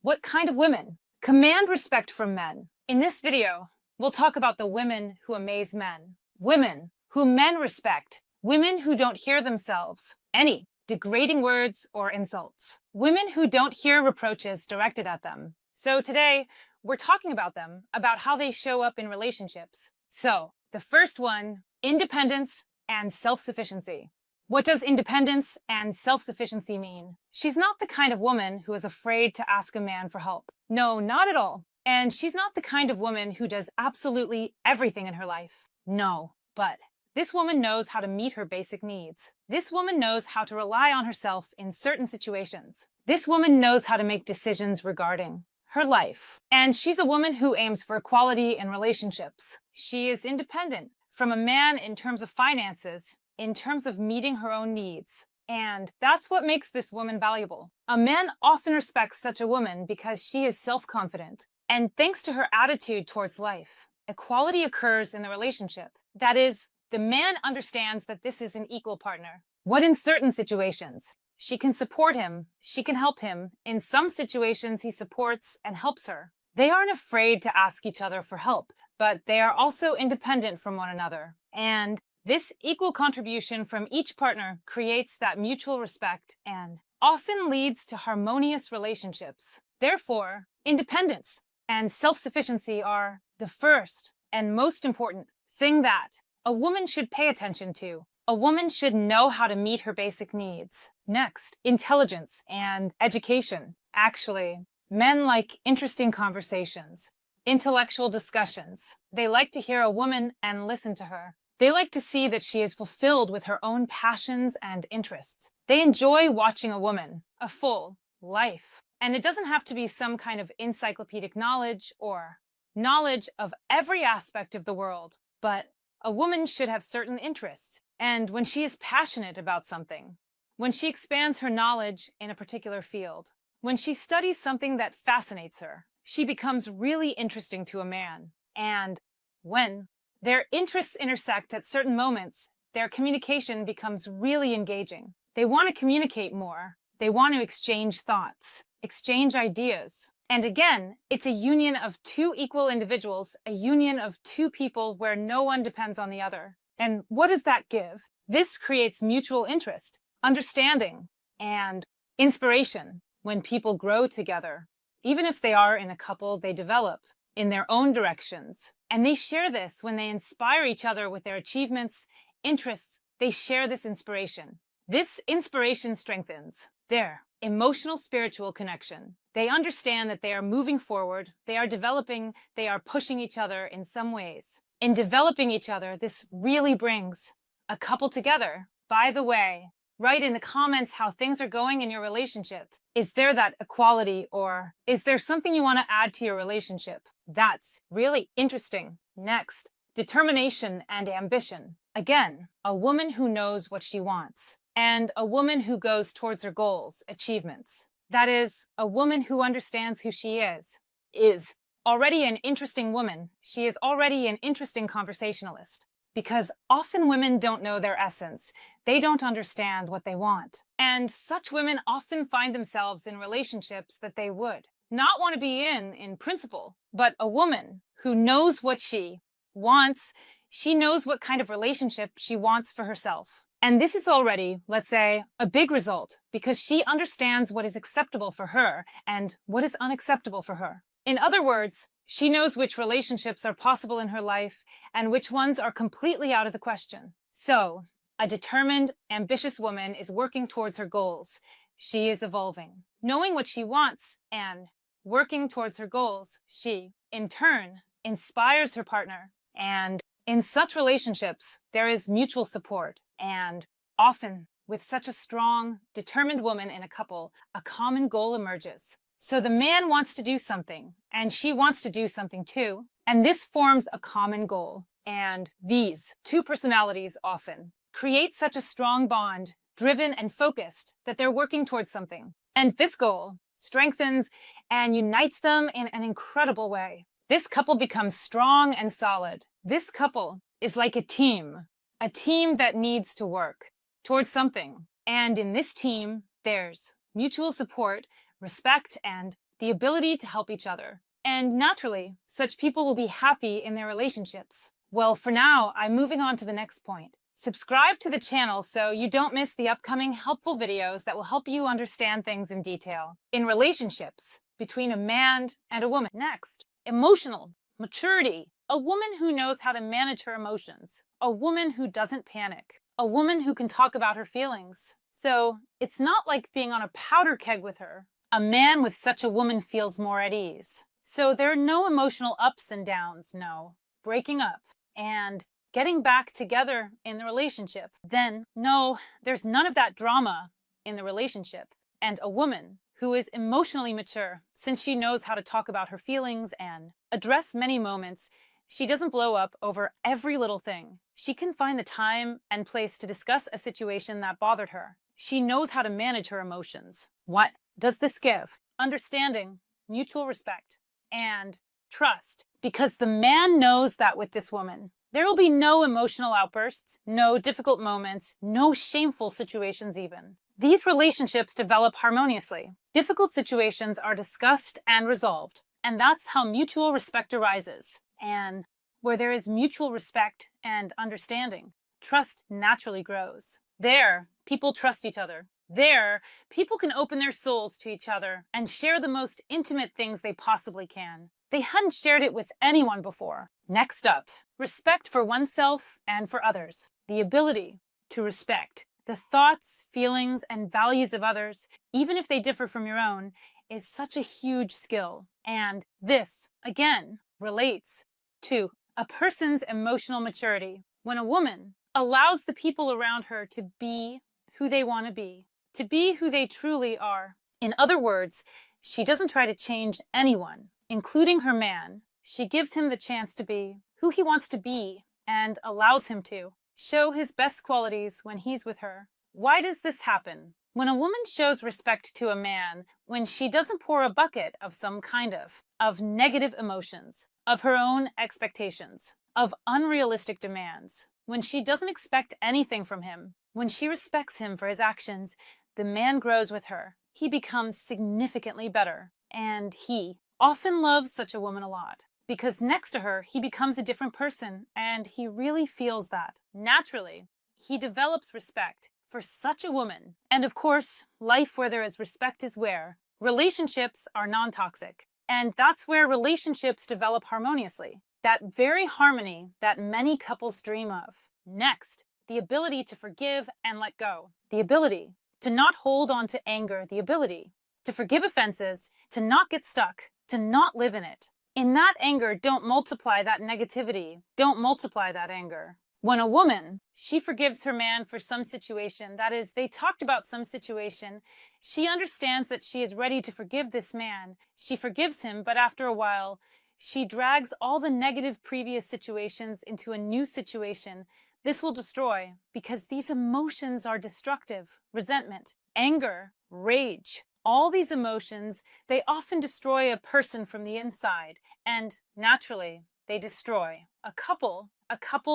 What kind of women command respect from men? In this video, we'll talk about the women who amaze men. Women who men respect. Women who don't hear themselves any degrading words or insults. Women who don't hear reproaches directed at them. So today, we're talking about them, about how they show up in relationships. So, the first one, independence and self-sufficiency. What does independence and self-sufficiency mean? She's not the kind of woman who is afraid to ask a man for help. No, not at all. And she's not the kind of woman who does absolutely everything in her life. No, but this woman knows how to meet her basic needs. This woman knows how to rely on herself in certain situations. This woman knows how to make decisions regarding her life. And she's a woman who aims for equality in relationships. She is independent from a man in terms of finances, in terms of meeting her own needs. And that's what makes this woman valuable. A man often respects such a woman because she is self-confident. And thanks to her attitude towards life, equality occurs in the relationship. That is, the man understands that this is an equal partner. What in certain situations? She can support him, she can help him. In some situations, he supports and helps her. They aren't afraid to ask each other for help, but they are also independent from one another. And this equal contribution from each partner creates that mutual respect and often leads to harmonious relationships. Therefore, independence and self-sufficiency are the first and most important thing that a woman should pay attention to. A woman should know how to meet her basic needs. Next, intelligence and education. Actually, men like interesting conversations, intellectual discussions. They like to hear a woman and listen to her. They like to see that she is fulfilled with her own passions and interests. They enjoy watching a woman, a full life. And it doesn't have to be some kind of encyclopedic knowledge or knowledge of every aspect of the world, but a woman should have certain interests. And when she is passionate about something, when she expands her knowledge in a particular field, when she studies something that fascinates her, she becomes really interesting to a man. And when their interests intersect at certain moments, their communication becomes really engaging. They want to communicate more. They want to exchange thoughts, exchange ideas. And again, it's a union of two equal individuals, a union of two people where no one depends on the other. And what does that give? This creates mutual interest, understanding, and inspiration when people grow together. Even if they are in a couple, they develop in their own directions. And they share this when they inspire each other with their achievements, interests. They share this inspiration. This inspiration strengthens their emotional spiritual connection. They understand that they are moving forward, they are developing, they are pushing each other in some ways. In developing each other, this really brings a couple together. By the way, write in the comments how things are going in your relationship. Is there that equality, or is there something you want to add to your relationship? That's really interesting. Next, determination and ambition. Again, a woman who knows what she wants, and a woman who goes towards her goals, achievements. That is, a woman who understands who she is already an interesting woman. She is already an interesting conversationalist. Because often women don't know their essence. They don't understand what they want. And such women often find themselves in relationships that they would not want to be in principle. But a woman who knows what she wants, she knows what kind of relationship she wants for herself. And this is already, let's say, a big result because she understands what is acceptable for her and what is unacceptable for her. In other words, she knows which relationships are possible in her life and which ones are completely out of the question. So, a determined, ambitious woman is working towards her goals. She is evolving. Knowing what she wants and working towards her goals, she, in turn, inspires her partner. And in such relationships, there is mutual support. And often, with such a strong, determined woman in a couple, a common goal emerges. So the man wants to do something, and she wants to do something too, and this forms a common goal. And these two personalities often create such a strong bond, driven and focused, that they're working towards something. And this goal strengthens and unites them in an incredible way. This couple becomes strong and solid. This couple is like a team that needs to work towards something. And in this team, there's mutual support, respect, and the ability to help each other. And naturally, such people will be happy in their relationships. Well, for now, I'm moving on to the next point. Subscribe to the channel so you don't miss the upcoming helpful videos that will help you understand things in detail. In relationships, between a man and a woman. Next, emotional maturity. A woman who knows how to manage her emotions. A woman who doesn't panic. A woman who can talk about her feelings. So it's not like being on a powder keg with her. A man with such a woman feels more at ease. So there are no emotional ups and downs, no. Breaking up and getting back together in the relationship. Then, no, there's none of that drama in the relationship. And a woman who is emotionally mature, since she knows how to talk about her feelings and address many moments, she doesn't blow up over every little thing. She can find the time and place to discuss a situation that bothered her. She knows how to manage her emotions. What does this give? Understanding, mutual respect, and trust. Because the man knows that with this woman, there will be no emotional outbursts, no difficult moments, no shameful situations even. These relationships develop harmoniously. Difficult situations are discussed and resolved. And that's how mutual respect arises. And where there is mutual respect and understanding, trust naturally grows. There, people trust each other. There, people can open their souls to each other and share the most intimate things they possibly can. They hadn't shared it with anyone before. Next up, respect for oneself and for others. The ability to respect the thoughts, feelings, and values of others, even if they differ from your own, is such a huge skill. And this, again, relates to a person's emotional maturity. When a woman allows the people around her to be who they want to be who they truly are. In other words, she doesn't try to change anyone, including her man. She gives him the chance to be who he wants to be and allows him to show his best qualities when he's with her. Why does this happen? When a woman shows respect to a man, when she doesn't pour a bucket of some kind of negative emotions, of her own expectations, of unrealistic demands, when she doesn't expect anything from him, when she respects him for his actions, the man grows with her. He becomes significantly better. And he often loves such a woman a lot. Because next to her, he becomes a different person, and he really feels that. Naturally, he develops respect for such a woman. And of course, life where there is respect is where relationships are non-toxic. And that's where relationships develop harmoniously. That very harmony that many couples dream of. Next, the ability to forgive and let go. The ability to not hold on to anger. The ability to forgive offenses, to not get stuck, to not live in it. In that anger, don't multiply that negativity. Don't multiply that anger. When a woman, she forgives her man for some situation, that is, they talked about some situation, she understands that she is ready to forgive this man. She forgives him, but after a while, she drags all the negative previous situations into a new situation. This will destroy, because these emotions are destructive. Resentment, anger, rage. All these emotions, they often destroy a person from the inside, and naturally, they destroy a couple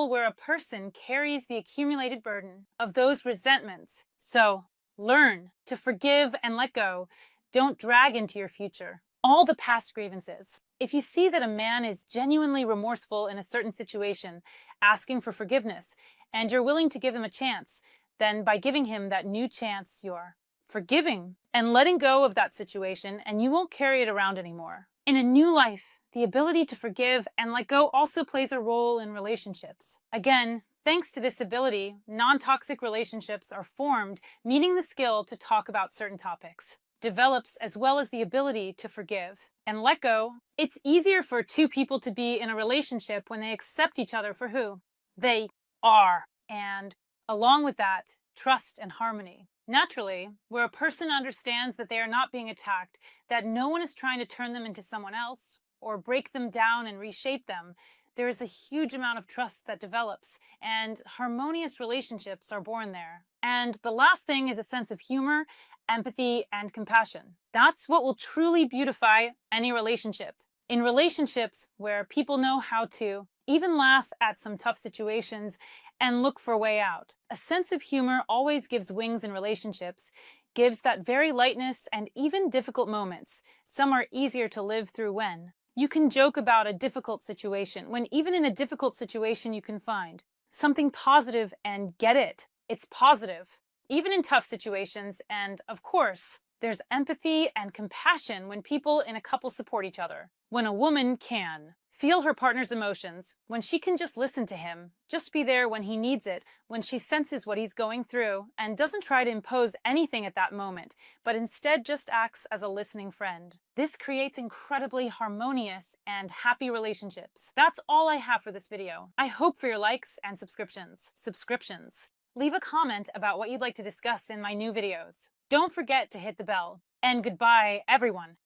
where a person carries the accumulated burden of those resentments. So, learn to forgive and let go. Don't drag into your future all the past grievances. If you see that a man is genuinely remorseful in a certain situation, asking for forgiveness, and you're willing to give him a chance, then by giving him that new chance, you're forgiving and letting go of that situation, and you won't carry it around anymore. In a new life, the ability to forgive and let go also plays a role in relationships. Again, thanks to this ability, non-toxic relationships are formed, meaning the skill to talk about certain topics develops, as well as the ability to forgive and let go. It's easier for two people to be in a relationship when they accept each other for who they are, and along with that, trust and harmony. Naturally, where a person understands that they are not being attacked, that no one is trying to turn them into someone else or break them down and reshape them, there is a huge amount of trust that develops, and harmonious relationships are born there. And the last thing is a sense of humor, empathy, and compassion. That's what will truly beautify any relationship. In relationships where people know how to even laugh at some tough situations and look for a way out. A sense of humor always gives wings in relationships, gives that very lightness and even difficult moments. Some are easier to live through when you can joke about a difficult situation, when even in a difficult situation you can find something positive and get it. It's positive, even in tough situations. And of course, there's empathy and compassion when people in a couple support each other. When a woman can feel her partner's emotions, when she can just listen to him, just be there when he needs it, when she senses what he's going through and doesn't try to impose anything at that moment, but instead just acts as a listening friend. This creates incredibly harmonious and happy relationships. That's all I have for this video. I hope for your likes and subscriptions. Leave a comment about what you'd like to discuss in my new videos. Don't forget to hit the bell. And goodbye, everyone.